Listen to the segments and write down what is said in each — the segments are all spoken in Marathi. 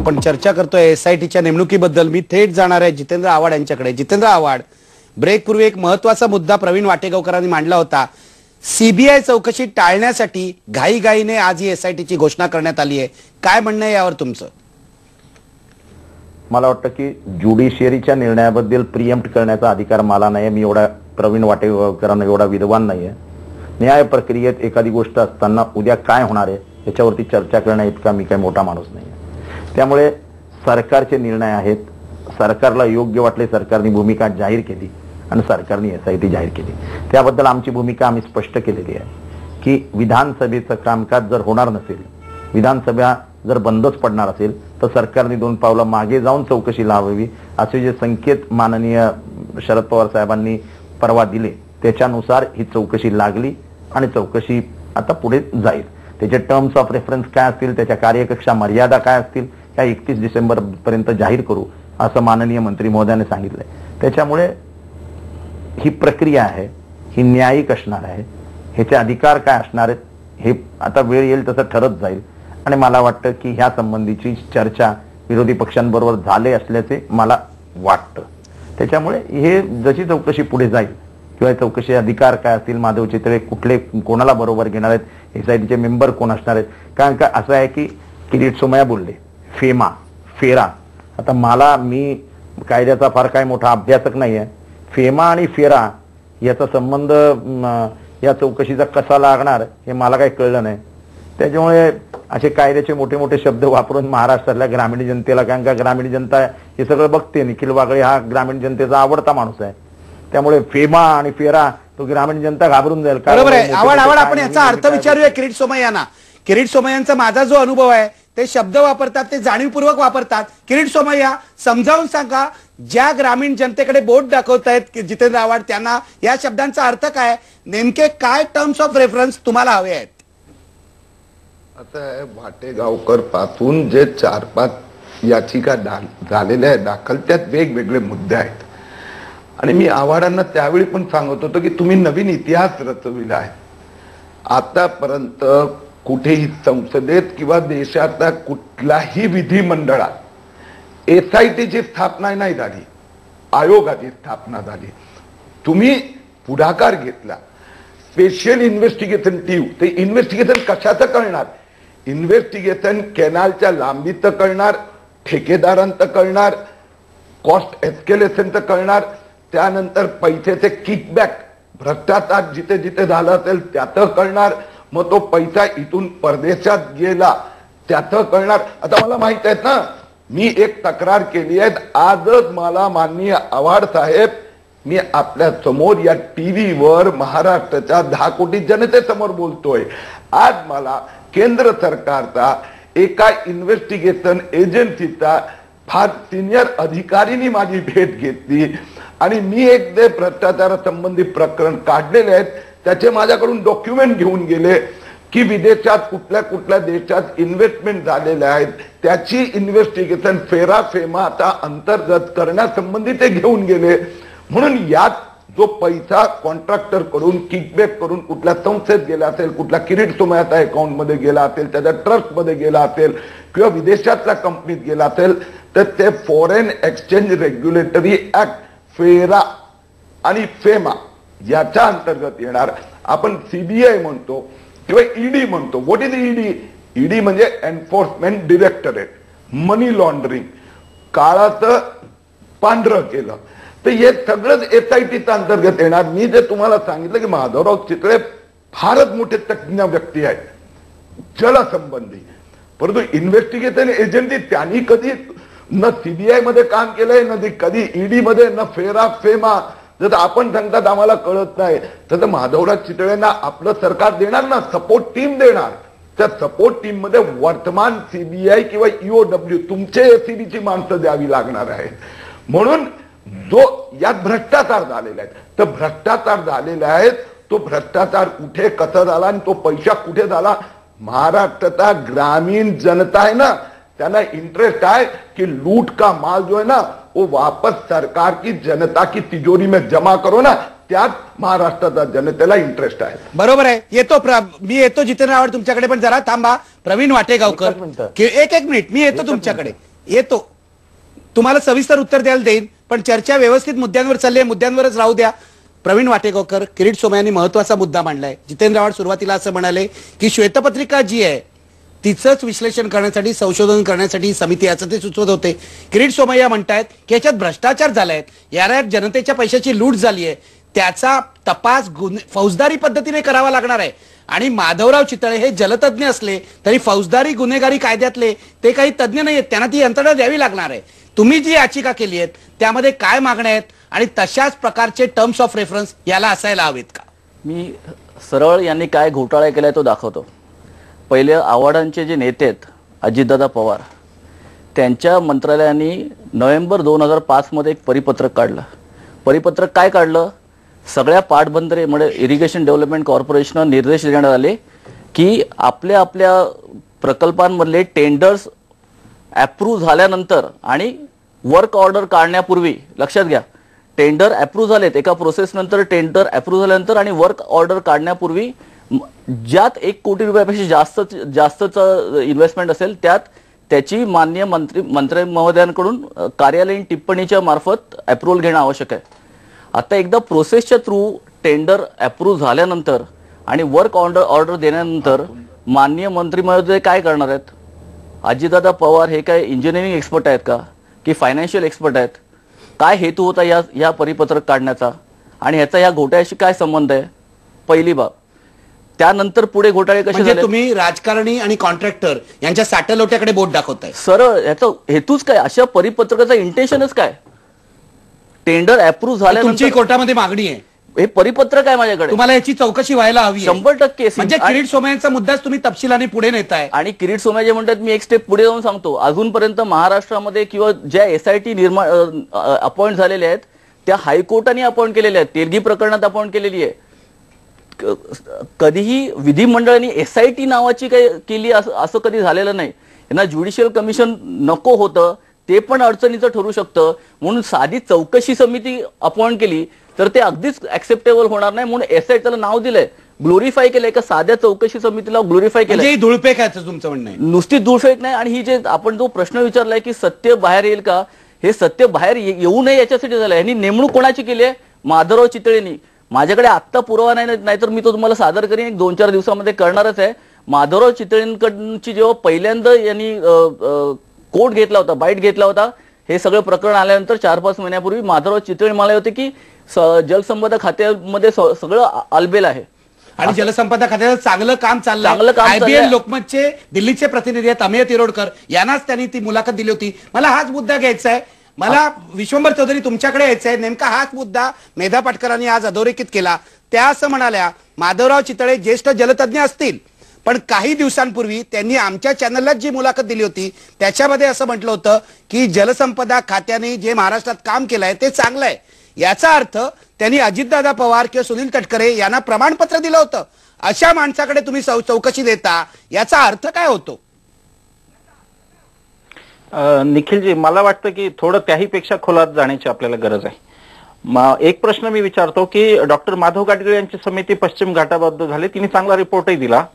आपण चर्चा करतोय SITच्या नेमणुकीबद्दल. मी थेट जाणार आहे जितेंद्र आव्हाड यांच्याकडे. जितेंद्र आव्हाड, ब्रेकपूर्वी एक महत्त्वाचा मुद्दा प्रवीण वाटेगावकरांनी मांडला होता. CBI चौकशी टाळण्यासाठी घाईघाईने आज ही SITची घोषणा करण्यात आली आहे. काय म्हणणं आहे यावर तुमचं? मला वाटतं की ज्युडिशियरीच्या निर्णयाबद्दल प्रिएम्प्ट करण्याचा अधिकार मला नाही. मी एवढा प्रवीण वाटेगावकरांना एवढा विद्वान नाहीये. न्याय प्रक्रियेत एखादी गोष्ट असताना उद्या काय होणार आहे याच्यावरती चर्चा करण्या इतका मी काही मोठा माणूस नाही. त्यामुळे सरकारचे निर्णय आहेत. सरकारला योग्य वाटले, सरकारने भूमिका जाहीर केली आणि सरकारने SIT जाहीर केली. त्याबद्दल आमची भूमिका आम्ही स्पष्ट केलेली आहे की विधानसभेचं कामकाज जर होणार नसेल, विधानसभा जर बंदच पडणार असेल तर सरकारने 2 पावलं मागे जाऊन चौकशी लावावी असे जे संकेत माननीय शरद पवार साहेबांनी परवा दिले त्याच्यानुसार ही चौकशी लागली आणि चौकशी आता पुढे जाईल. त्याचे टर्म्स ऑफ रेफरन्स काय असतील, त्याच्या कार्यकक्षा मर्यादा काय असतील ह्या 31 डिसेंबर पर्यंत जाहीर करू असं माननीय मंत्री महोदयाने सांगितलंय. त्याच्यामुळे ही प्रक्रिया आहे, ही न्यायिक असणार आहे. ह्याचे अधिकार काय असणार आहेत हे आता वेळ येईल तसं ठरत जाईल. आणि मला वाटतं की ह्या संबंधीची चर्चा विरोधी पक्षांबरोबर झाले असल्याचे मला वाटतं. त्याच्यामुळे हे जशी चौकशी पुढे जाईल किंवा चौकशी अधिकार काय असतील, माधव चितळे कुठले कोणाला बरोबर घेणार आहेत, SITचे मेंबर कोण असणार आहेत. कारण का असं आहे की किरीट सोमय्या बोलले फेरा. आता मी कायद्याचा फार काय मोठा अभ्यासक नाही आहे. फेमा आणि फेरा याचा संबंध या चौकशीचा कसा लागणार हे मला काही कळलं नाही. त्याच्यामुळे असे कायद्याचे मोठे मोठे शब्द वापरून महाराष्ट्रातल्या ग्रामीण जनतेला, कारण का ग्रामीण जनता हे सगळं बघते. निखिल वागळे हा ग्रामीण जनतेचा आवडता माणूस आहे. त्यामुळे फेमा आणि फेरा तो ग्रामीण जनता घाबरून जाईल. बरोबर आहे. आव्हाड आपण याचा अर्थ विचारूया किरीट सोमय्यांना. किरीट सोमय्यांचा माझा जो अनुभव आहे, ते शब्द वापरतात ते जाणीवपूर्वक वापरतात. किरीट सोमय्या, समजावून सांगा, ज्या ग्रामीण जनतेकडे बोट दाखवतायत जितेंद्र आव्हाड त्यांना या शब्दांचा अर्थ काय, नेमके काय टर्म्स ऑफ रेफरन्स तुम्हाला हवे आहेत? आता वाटेगावकर पासून जे 4-5 याचिका झालेल्या आहेत दाखल, त्यात वेगवेगळे मुद्दे आहेत. आणि मी आव्हाडांना त्यावेळी पण सांगत होतो की तुम्ही नवीन इतिहास रचविला आहे. आतापर्यंत कुठेही संसदेत किंवा देशाच्या कुठल्याही विधिमंडळात SITची स्थापना नाही झाली, आयोगाची स्थापना झाली. तुम्ही पुढाकार घेतला, स्पेशल इन्व्हेस्टिगेशन टीम. ते इन्व्हेस्टिगेशन कशाचं करणार? इन्व्हेस्टिगेशन कॅनलच्या लांबीचं करणार, ठेकेदारांचं करणार, कॉस्ट एस्केलेशनचं करणार, त्यानंतर पैशाचे किकबॅक, भ्रष्टाचार जिथे जिथे झाला असेल त्याचं करणार, मग तो पैसा इथून परदेशात गेला त्याचं करणार. आता मला माहित आहेत ना, मी एक तक्रार केली आहे आजच. मला माननीय आव्हाड साहेब, मी आपल्या समोर या टीव्हीवर महाराष्ट्राच्या 10 कोटी जनतेसमोर बोलतोय. आज मला केंद्र सरकारचा एका इन्व्हेस्टिगेशन एजन्सीचा फार सिनियर अधिकारीनी माझी भेट घेतली आणि मी एक जे भ्रष्टाचारासंबंधी प्रकरण काढलेले आहेत त्याचे माझ्याकडून डॉक्युमेंट घेऊन गेले की विदेशात कुठल्या कुठल्या देशात इन्व्हेस्टमेंट झालेल्या आहेत त्याची इन्व्हेस्टिगेशन फेमा अंतर्गत करण्यासंबंधी ते घेऊन गेले. म्हणून यात जो पैसा कॉन्ट्रॅक्टर कडून किकबॅक करून कुठल्या संस्थेत गेला असेल, कुठल्या किरीट सोमय्याच्या अकाउंट मध्ये गेला असेल, त्याच्या ट्रस्ट मध्ये गेला असेल किंवा विदेशातल्या कंपनीत गेला असेल, तर ते फॉरेन एक्सचेंज रेग्युलेटरी ऍक्ट फेरा आणि फेमा याच्या अंतर्गत येणार. आपण CBI म्हणतो किंवा ED म्हणतो. What is ED? ED म्हणजे एन्फोर्समेंट डायरेक्टरेट. मनी लॉन्ड्रिंग, काळाचं पांढरं केलं, तर हे सगळंच SITच्या अंतर्गत येणार. मी जे तुम्हाला सांगितलं की माधवराव चितळे फारच मोठे तज्ञ व्यक्ती आहेत जलसंबंधी, परंतु इन्व्हेस्टिगेशन एजन्सी त्यांनी कधी न CBI मध्ये काम केलंय, न कधी ED मध्ये, न फेमा. जर आपण सांगतात आम्हाला कळत नाही, तर माधवराव चितळेंना आपलं सरकार देणार ना, सपोर्ट टीम देणार. त्या सपोर्ट टीम मध्ये वर्तमान CBI किंवा EOW तुमचे ACBची माणसं द्यावी लागणार आहेत. म्हणून जो यात भ्रष्टाचार झालेला आहे, तर भ्रष्टाचार झालेला आहे, तो भ्रष्टाचार कुठे कसा झाला आणि तो पैसा कुठे झाला, महाराष्ट्राचा ग्रामीण जनता आहे ना त्यांना इंटरेस्ट आहे कि लूट का माल जो है ना वो वापस सरकार की जनता की तिजोरी में जमा करो ना, त्यात महाराष्ट्राचा जनतेला इंटरेस्ट आहे. बरोबर आहे. मी येतो जितेंद्र आव्हाड तुमच्याकडे, पण जरा थांबा. प्रवीण वाटेगावकर, एक मिनिट, मी येतो तुमच्याकडे. येतो, तुम्हाला सविस्तर उत्तर द्यायला देईन, पण चर्चा व्यवस्थित मुद्द्यांवर चालली आहे, मुद्द्यांवरच राहू द्या. प्रवीण वाटेगावकर, किरीट सोमय्यांनी महत्वाचा मुद्दा मांडलाय. जितेंद्र आव्हाड सुरुवातीला असं म्हणाले की श्वेतपत्रिका जी आहे तिचंच विश्लेषण करण्यासाठी, संशोधन करण्यासाठी समिती याचं ते सुचवत होते. किरीट सोमय्या म्हणतायत की याच्यात भ्रष्टाचार झालाय, याला जनतेच्या पैशाची लूट झाली आहे, त्याचा तपास फौजदारी पद्धतीने करावा लागणार आहे. आणि माधवराव चितळे हे जलतज्ञ असले तरी फौजदारी गुन्हेगारी कायद्यातले ते काही तज्ज्ञ नाही आहेत, त्यांना ती यंत्रणा द्यावी लागणार आहे. तुम्ही जी याचिका केली आहे त्यामध्ये काय मागण्या आहेत आणि तशाच प्रकारचे टर्म्स ऑफ रेफरन्स याला असायला हवेत का? मी सरळ यांनी काय घोटाळा केलाय तो दाखवतो. पहिले आव्हाडांचे जे नेते आहेत अजितदादा पवार, त्यांच्या मंत्रालयाने नोव्हेंबर 2005 मध्ये एक परिपत्रक काढलं. परिपत्रक काय काढलं? सगळ्या पाटबंधारे म्हणजे इरिगेशन डेव्हलपमेंट कॉर्पोरेशनला निर्देश देण्यात आले की आपल्या आपल्या प्रकल्पांमधले टेंडर्स अप्रूव्ह झाल्यानंतर आणि वर्क ऑर्डर काढण्यापूर्वी, लक्षात घ्या, टेंडर अप्रूव्ह झालेत, एका प्रोसेस नंतर टेंडर अप्रूव्ह झाल्यानंतर आणि वर्क ऑर्डर काढण्यापूर्वी ज्यात 1 कोटी रुपयापेक्षा जास्तचं इन्व्हेस्टमेंट असेल त्यात त्याची माननीय मंत्री महोदयांकडून कार्यालयीन टिप्पणीच्या मार्फत अप्रूव्हल घेणं आवश्यक आहे. आता एकदा प्रोसेसच्या थ्रू टेंडर अप्रूव्ह झाल्यानंतर आणि वर्क ऑर्डर देण्यानंतर माननीय मंत्री महोदय काय करणार आहेत? अजितदादा पवार हे काय इंजिनिअरिंग एक्सपर्ट आहेत का की फायनान्शियल एक्सपर्ट आहेत? काय हेतू होता या परिपत्रक काढण्याचा आणि ह्याचा ह्या घोटाळ्याशी काय संबंध आहे? पहिली बाब. त्यानंतर पुढे घोटाळे कसे झाले? तुम्ही राजकारणी आणि कॉन्ट्रॅक्टर यांच्या साठलोट्याकडे बोट दाखवताय. सरळ याचा हेतूच काय? अशा परिपत्रकाचा इंटेन्शनच काय? टेंडर अप्रूव्ह झाल्यानंतर तुमची कोर्टामध्ये मागणी आहे, हे परिपत्रक आहे माझ्याकडे, तुम्हाला याची चौकशी व्हायला हवी. 100%. म्हणजे किरीट सोमय्यांचा मुद्दाच तुम्ही तपशिलाने पुढे नेताय. आणि किरीट सोमय्या जे म्हणतात, मी एक स्टेप पुढे जाऊन सांगतो, अजूनपर्यंत महाराष्ट्रामध्ये किंवा ज्या SIT अपॉइंट झालेल्या आहेत त्या हायकोर्टाने अपॉइंट केलेल्या आहेत. तेलगी प्रकरणात अपॉइंट केलेली आहे. कधीही विधिमंडळाने SIT नावाची काही केली असं कधी झालेलं नाही. यांना ज्युडिशियल कमिशन नको होतं, ते पण अडचणीचं ठरू शकतं, म्हणून साधी चौकशी समिती अपॉइंट केली तर ते अगदीच ऍक्सेप्टेबल होणार नाही, म्हणून SIT त्याला नाव दिलंय, ग्लोरीफाय केलंय. का साध्या चौकशी समितीला ग्लोरीफाय केलंय. धुळफेक आहे तुमचं म्हणणं आहे? नुसती धुळफेक नाही. आणि ही जे आपण जो प्रश्न विचारलाय की सत्य बाहेर येईल का, हे सत्य बाहेर येऊ नये याच्यासाठी झालं. यांनी नेमणूक कोणाची केली आहे? माधवराव चितळेंनी. माझ्याकडे आत्ता पुरावा नाहीतर मी तो तुम्हाला सादर करीन, 2-4 दिवसामध्ये करणारच आहे. माधवराव चितळेंकडची जेव्हा पहिल्यांदा यांनी कोर्ट घेतला होता, बाईट घेतला होता, हे सगळं प्रकरण आल्यानंतर 4-5 महिन्यापूर्वी माधवराव चितळे म्हणाले होते की जलसंपदा खात्यामध्ये सगळं आलबेल आहे आणि जलसंपदा खात्याचं चांगलं काम चाललंय. IBL लोकमतचे दिल्लीचे प्रतिनिधी आहेत अमेय तिरोडकर, यांनाच त्यांनी ती मुलाखत दिली होती. मला हाच मुद्दा घ्यायचा आहे. मला विश्वंभर चौधरी तुमच्याकडे यायचं आहे. नेमका हाच मुद्दा मेधा पाटकरांनी आज अधोरेखित केला. त्या असं म्हणाल्या, माधवराव चितळे ज्येष्ठ जलतज्ञ असतील, पण काही दिवसांपूर्वी त्यांनी आमच्या चॅनलला जी मुलाखत दिली होती त्याच्यामध्ये असं म्हटलं होतं की जलसंपदा खात्याने जे महाराष्ट्रात काम केलंय ते चांगलं आहे. याचा अर्थ त्यांनी अजितदादा पवार किंवा सुनील तटकरे यांना प्रमाणपत्र दिलं होतं. अशा माणसाकडे तुम्ही चौकशी देता, याचा अर्थ काय होतो? निखिलजी, मला वाटतं की थोडं त्याहीपेक्षा खोलात जाण्याची आपल्याला गरज आहे. एक प्रश्न मी विचारतो की डॉक्टर माधव गाडगीळ यांची समिती पश्चिम घाटाबद्दल झाली, तिने चांगला रिपोर्टही दिला,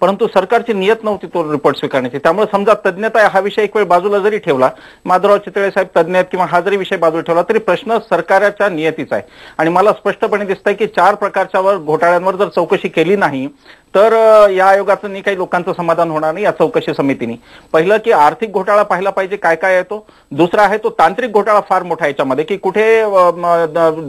परंतु सरकारची नियत नव्हती तो रिपोर्ट स्वीकारण्याची. त्यामुळे समजा तज्ञता हा विषय एक वेळ बाजूला जरी ठेवला, माधवराव चितळे साहेब तज्ञ आहेत किंवा हा जरी विषय बाजूला ठेवला, तरी प्रश्न सरकारच्या नियतीचा आहे. आणि मला स्पष्टपणे दिसतंय की 4 प्रकारच्या घोटाळ्यांवर जर चौकशी केली नाही तर या आयोगाचं नाही काही लोकांचं समाधान होणार नाही या चौकशी समितीने. पहिलं की आर्थिक घोटाळा पाहिला पाहिजे, काय काय येतो. दुसरा आहे तो तांत्रिक घोटाळा फार मोठा याच्यामध्ये, की कुठे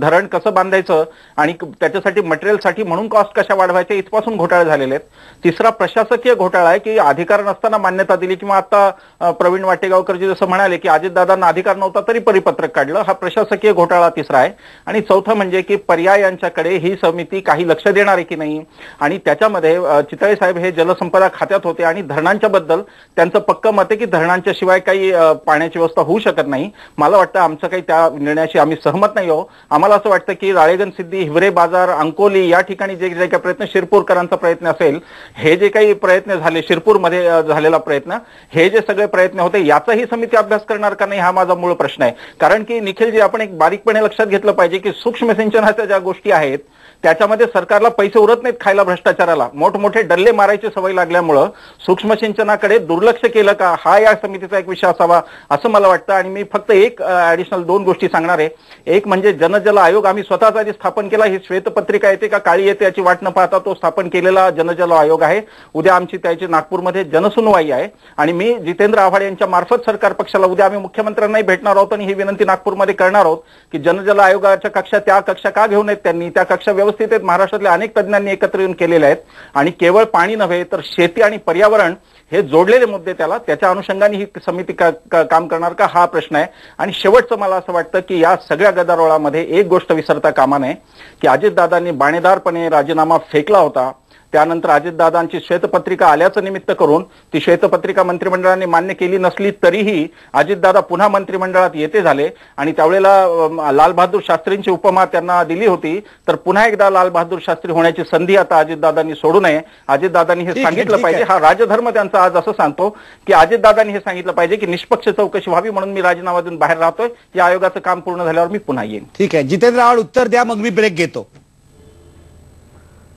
धरण कसं बांधायचं आणि त्याच्यासाठी मटेरियलसाठी म्हणून कॉस्ट कशा वाढवायच्या, इथपासून घोटाळे झालेले आहेत. तिसरा प्रशासकीय घोटाळा आहे की अधिकार नसताना मान्यता दिली, किंवा आता प्रवीण वाटेगावकरजी जसं म्हणाले की अजितदादांना अधिकार नव्हता तरी परिपत्रक काढलं, हा प्रशासकीय घोटाळा तिसरा आहे. आणि चौथा म्हणजे की पर्यायांच्याकडे ही समिती काही लक्ष देणार आहे की नाही. आणि त्याच्यामध्ये चितळे साहेब हे जलसंपदा खात्यात होते आणि धरणांच्या बद्दल त्यांचं पक्क मत आहे की धरणांच्या शिवाय काही पाण्याची व्यवस्था होऊ शकत नाही. मला वाटतं आमचं काही त्या निर्णयाशी आम्ही सहमत नाही आहोत. आम्हाला असं वाटतं की राळेगण सिद्धी, हिवरे बाजार, अंकोली या ठिकाणी जे काही प्रयत्न, शिरपूरकरांचा प्रयत्न असेल, हे जे काही प्रयत्न झाले, शिरपूरमध्ये झालेला प्रयत्न, हे जे सगळे प्रयत्न होते याचाही समिती अभ्यास करणार का नाही, हा माझा मूळ प्रश्न आहे. कारण की निखिलजी, आपण एक बारीकपणे लक्षात घेतलं पाहिजे की सूक्ष्म सिंचनाच्या ज्या गोष्टी आहेत त्याच्यामध्ये सरकारला पैसे उरत नाहीत खायला भ्रष्टाचाराला. मोठमोठे डल्ले मारायची सवय लागल्यामुळं सूक्ष्म सिंचनाकडे दुर्लक्ष केलं का, हा या समितीचा एक विषय असावा असं मला वाटतं. आणि मी फक्त एक ऍडिशनल 2 गोष्टी सांगणार आहे. एक म्हणजे जनजल आयोग आम्ही स्वतःच आधी स्थापन केला. ही श्वेतपत्रिका येते का काळी येते याची वाट न पाहता तो स्थापन केलेला जनजल आयोग आहे. उद्या आमची त्याची नागपूरमध्ये जनसुनवाई आहे आणि मी जितेंद्र आव्हाड यांच्या मार्फत सरकार पक्षाला उद्या आम्ही मुख्यमंत्र्यांनाही भेटणार आहोत आणि ही विनंती नागपूरमध्ये करणार आहोत की जनजल आयोगाच्या कक्षा त्या कक्षा का घेऊन आहेत त्यांनी, त्या कक्षा व्यवस्थित आहेत, महाराष्ट्रातल्या अनेक तज्ज्ञांनी एकत्र येऊन केलेल्या आहेत आणि केवळ पाणी नव्हे तर शेती आणि पर्यावरण हे जोडलेले मुद्दे त्याच्या अनुषंगाने ही समिती काम करणार का हा प्रश्न आहे. आणि शेवटचं मला असं वाटतं की या सगळ्या गदारोळामध्ये एक गोष्ट विसरता कामा नये की अजितदादांनी बाणेदारपणे राजीनामा फेकला होता. त्यानंतर अजितदादांची श्वेतपत्रिका आल्याचं निमित्त करून ती श्वेतपत्रिका मंत्रिमंडळाने मान्य केली नसली तरीही अजितदादा पुन्हा मंत्रिमंडळात येते झाले आणि त्यावेळेला लालबहादूर शास्त्रींची उपमा त्यांना दिली होती. तर पुन्हा एकदा लालबहादूर शास्त्री होण्याची संधी आता अजितदादांनी सोडू नये. अजितदादांनी हे सांगितलं पाहिजे, हा राजधर्म त्यांचा आज असं सांगतो की अजितदादांनी हे सांगितलं पाहिजे की निष्पक्ष चौकशी व्हावी म्हणून मी राजीनामा देऊन बाहेर राहतोय. या आयोगाचं काम पूर्ण झाल्यावर मी पुन्हा येईन. ठीक आहे, जितेंद्र आव्हाड उत्तर द्या, मग मी ब्रेक घेतो.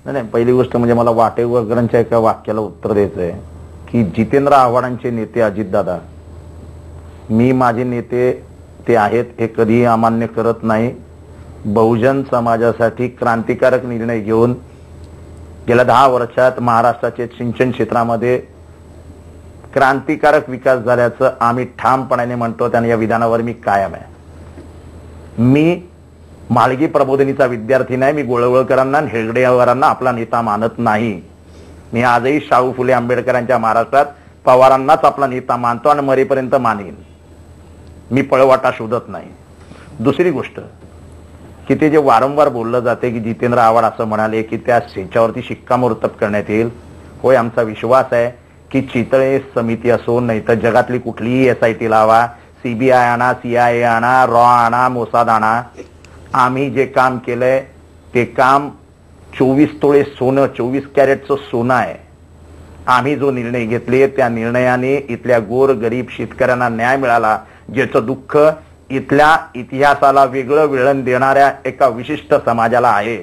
नाही, पहिली गोष्ट म्हणजे मला वाटेकरांच्या एका वाक्याला उत्तर द्यायचंय की जितेंद्र आव्हाडांचे नेते अजितदादा, मी माझे नेते ते आहेत हे कधीही अमान्य करत नाही. बहुजन समाजासाठी क्रांतिकारक निर्णय घेऊन गेल्या 10 वर्षात महाराष्ट्राचे सिंचन क्षेत्रामध्ये क्रांतिकारक विकास झाल्याचं आम्ही ठामपणाने म्हणतो आणि या विधानावर मी कायम आहे. मी माळगी प्रबोधिनीचा विद्यार्थी नाही. मी गोळवळकरांना आणि हेगडेकरांना आपला नेता मानत नाही. मी आजही शाहू फुले आंबेडकरांच्या महाराष्ट्रात पवारांनाच आपला नेता मानतो आणि मरेपर्यंत मानेन. मी पळवाटा शोधत नाही. दुसरी गोष्ट की ते जे वारंवार बोललं जाते की जितेंद्र आव्हाड असं म्हणाले की त्या ह्याच्यावरती शिक्कामोर्तब करण्यात येईल. होय, आमचा विश्वास आहे की चितळे समिती असो नाही तर जगातली कुठलीही SIT लावा, CBI आणा, CIA आणा, रॉ आणा, मोसाद आणा, आम्ही जे काम केलंय ते काम 24 तोळे सोनं, 24 कॅरेटचं सोनं आहे. आम्ही जो निर्णय घेतले त्या निर्णयाने इथल्या गोर गरीब शेतकऱ्यांना न्याय मिळाला, ज्याचं दुःख इथल्या इतिहासाला वेगळं वळण देणाऱ्या एका विशिष्ट समाजाला आहे.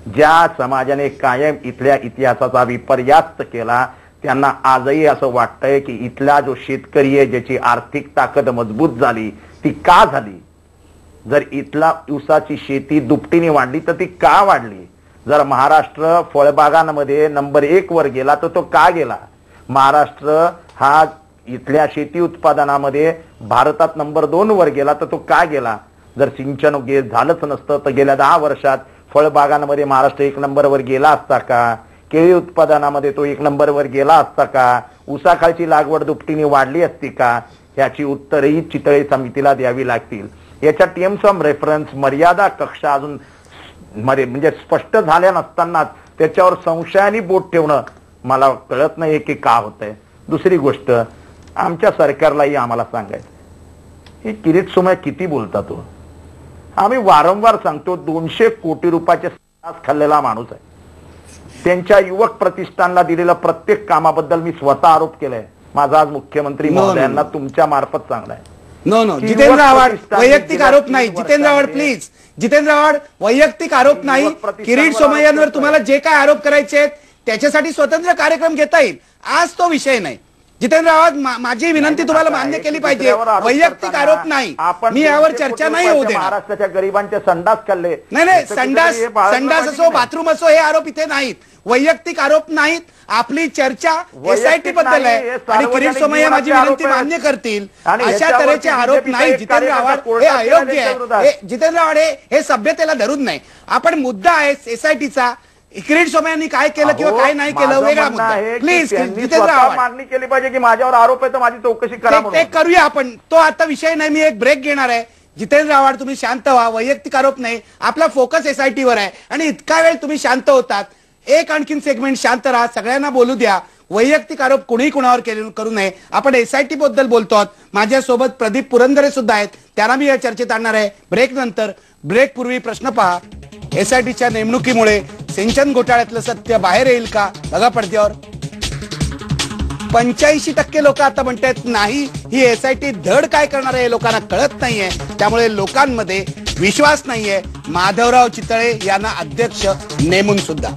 ज्या समाजाने कायम इथल्या इतिहासाचा विपर्यास्त केला त्यांना आजही असं वाटतंय की इथला जो शेतकरी आहे ज्याची आर्थिक ताकद मजबूत झाली ती का झाली. जर इथला ऊसाची शेती दुपटीने वाढली तर ती का वाढली. जर महाराष्ट्र फळबागांमध्ये नंबर 1 वर गेला तर तो का गेला. महाराष्ट्र हा इथल्या शेती उत्पादनामध्ये भारतात नंबर 2 वर गेला तर तो का गेला. जर सिंचन झालंच नसतं तर गेल्या 10 वर्षात फळबागांमध्ये महाराष्ट्र 1 नंबरवर गेला असता का. केळी उत्पादनामध्ये तो 1 नंबरवर गेला असता का. ऊसाखालची लागवड दुपटीने वाढली असती का. याची उत्तरही चितळे समितीला द्यावी लागतील. याच्या टर्म्स ऑफ रेफरन्स मर्यादा कक्षा अजून म्हणजे स्पष्ट झाल्या नसतानाच त्याच्यावर संशयाने बोट ठेवणं मला कळत नाही की का होतंय. दुसरी गोष्ट आमच्या सरकारलाही आम्हाला सांगायचं, हे किरीट सोमय्या किती बोलतात तो. आम्ही वारंवार सांगतो 200 कोटी रुपयाचे खाल्लेला माणूस आहे. त्यांच्या युवक प्रतिष्ठानला दिलेल्या प्रत्येक कामाबद्दल मी स्वतः आरोप केलाय. माझा आज मुख्यमंत्री महोदयांना तुमच्या मार्फत सांगलाय. नो जितेंद्र आव्हाड वैयक्तिक आरोप नाही. जितेंद्र आव्हाड प्लीज. जितेंद्र आव्हाड वैयक्तिक आरोप नाही. किरीट सोमय्यांवर तुम्हाला जे काय आरोप करायचे आहेत त्याच्यासाठी स्वतंत्र कार्यक्रम घेता येईल. आज तो विषय नाही. जितेंद्र आव्हाड, माझी विनंती तुम्हाला मान्य केली पाहिजे. वैयक्तिक आरोप नाही. मी यावर चर्चा नाही होऊ देणार. महाराष्ट्राच्या गरिबांचे संडास खाल्ले. नाही, संडास असो, बाथरूम असो, हे आरोप इथे नाहीत. वैयक्तिक आरोप नाहीत. आपली चर्चा SIT बद्दल आहे आणि किरीट सोमय्या माझी विनंती मान्य करतील. अशा तऱ्हेचे आरोप नाही. जितेंद्र आव्हाड हे अयोग्य आहे. जितेंद्र आव्हाड हे सभ्यतेला धरून नाही. आपण मुद्दा आहे SITचा. किरीट सोमय्यांनी काय केलं किंवा काय नाही केलं वेगळा मुद्दा. प्लीज जितेंद्र आव्हाड मागणी केली पाहिजे की माझ्यावर आरोप आहे तर माझी चौकशी करा. ते करूया आपण. तो आता विषय नाही. मी एक ब्रेक घेणार आहे. जितेंद्र आव्हाड तुम्ही शांत व्हा. वैयक्तिक आरोप नाही. आपला फोकस SITवर आहे आणि इतका वेळ तुम्ही शांत होतात. एक आणखीन सेगमेंट शांत राहा. सगळ्यांना बोलू द्या. वैयक्तिक आरोप कुणीही कुणावर करू नये. आपण SIT बद्दल बोलतो. माझ्यासोबत प्रदीप पुरंदरे सुद्धा आहेत. त्यांना मी या चर्चेत आणणार आहे ब्रेक नंतर. ब्रेक पूर्वी प्रश्न पहा, SITच्या नेमणुकीमुळे सिंचन घोटाळ्यातलं सत्य बाहेर येईल का. बघा पडद्यावर 85% लोक आता म्हणतात नाही, ही SIT धड काय करणार आहे लोकांना कळत नाहीये. त्यामुळे लोकांमध्ये विश्वास नाहीये माधवराव चितळे यांना अध्यक्ष नेमून सुद्धा.